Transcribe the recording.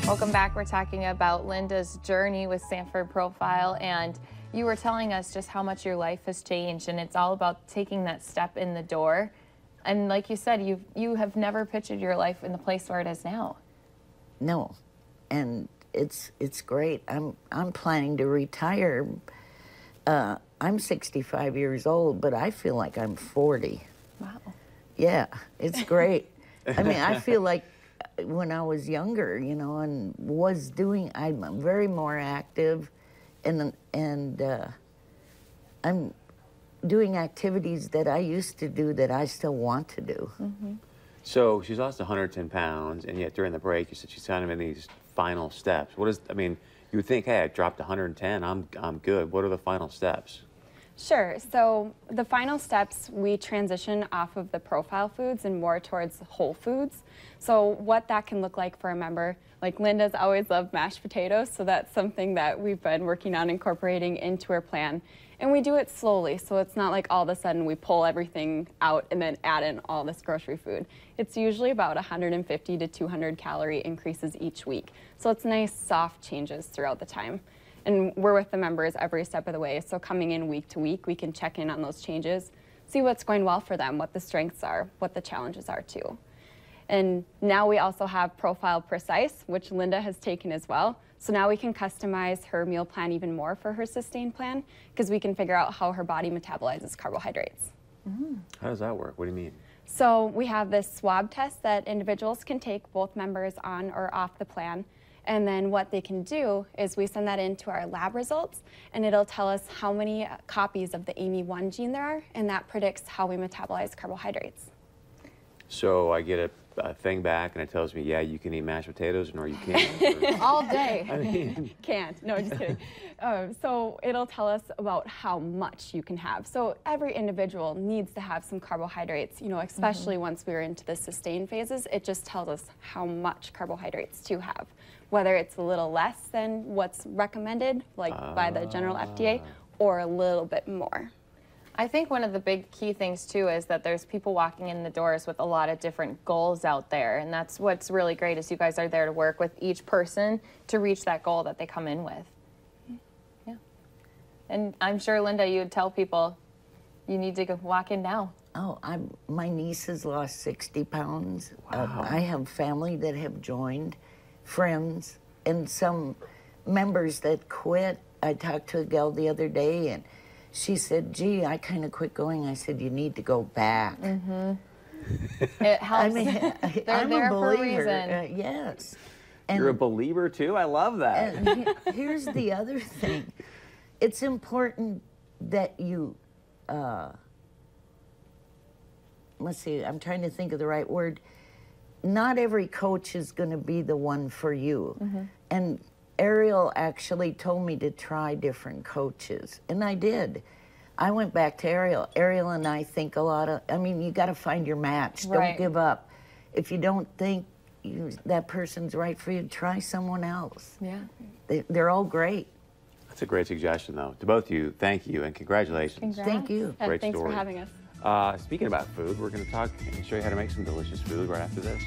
Welcome back. We're talking about Linda's journey with Sanford Profile, and you were telling us just how much your life has changed, and it's all about taking that step in the door. And like you said, you have never pictured your life in the place where it is now. No, and it's great. I'm planning to retire. I'm 65 years old, but I feel like I'm 40. Wow. Yeah, it's great. I mean, I feel like when I was younger, you know, and was doing, I'm very more active, and I'm doing activities that I used to do that I still want to do. Mm-hmm. So she's lost 110 pounds, and yet during the break, you said she's kind of in these final steps. What is, I mean, you would think, hey, I dropped 110, I'm good. What are the final steps? Sure. So the final steps, we transition off of the profile foods and more towards whole foods. So what that can look like for a member, like Linda's always loved mashed potatoes, so that's something that we've been working on incorporating into her plan. And we do it slowly, so it's not like all of a sudden we pull everything out and then add in all this grocery food. It's usually about 150 to 200 calorie increases each week. So it's nice, soft changes throughout the time. And we're with the members every step of the way, so coming in week to week, we can check in on those changes, see what's going well for them, what the strengths are, what the challenges are too. And now we also have Profile Precise, which Linda has taken as well. So now we can customize her meal plan even more for her sustain plan, because we can figure out how her body metabolizes carbohydrates. Mm-hmm. How does that work? What do you mean? So we have this swab test that individuals can take, both members on or off the plan. And then what they can do is we send that into our lab results, and it'll tell us how many copies of the AMY1 gene there are, and that predicts how we metabolize carbohydrates. So I get a thing back, and it tells me, yeah, you can eat mashed potatoes, or you can't. Or... All day. I mean... Can't. No, just kidding. So it'll tell us about how much you can have. So every individual needs to have some carbohydrates, you know, especially once we're into the sustain phases. It just tells us how much carbohydrates to have, whether it's a little less than what's recommended, like by the general FDA, or a little bit more. I think one of the big key things too is that there's people walking in the doors with a lot of different goals out there, and that's what's really great is you guys are there to work with each person to reach that goal that they come in with. Yeah. And I'm sure, Linda, you would tell people you need to go walk in now. Oh, my niece has lost 60 pounds. Wow. I have family that have joined, friends, and some members that quit. I talked to a gal the other day, and she said, gee, I kind of quit going. I said, you need to go back. Mm-hmm. It helps. I mean, I'm there a believer. for a reason. Yes. And, You're a believer, too? I love that. And here's the other thing. It's important that you, let's see, I'm trying to think of the right word. Not every coach is going to be the one for you. Mm-hmm. And Ariel actually told me to try different coaches, and I did. I went back to Ariel. Ariel and I think a lot of, I mean, you got to find your match. Right. Don't give up. If you don't think that person's right for you, try someone else. Yeah. They're all great. That's a great suggestion, though. To both of you, thank you, and congratulations. Congrats. Thank you. Great Thanks story. for having us. Speaking about food, we're going to talk and show you how to make some delicious food right after this.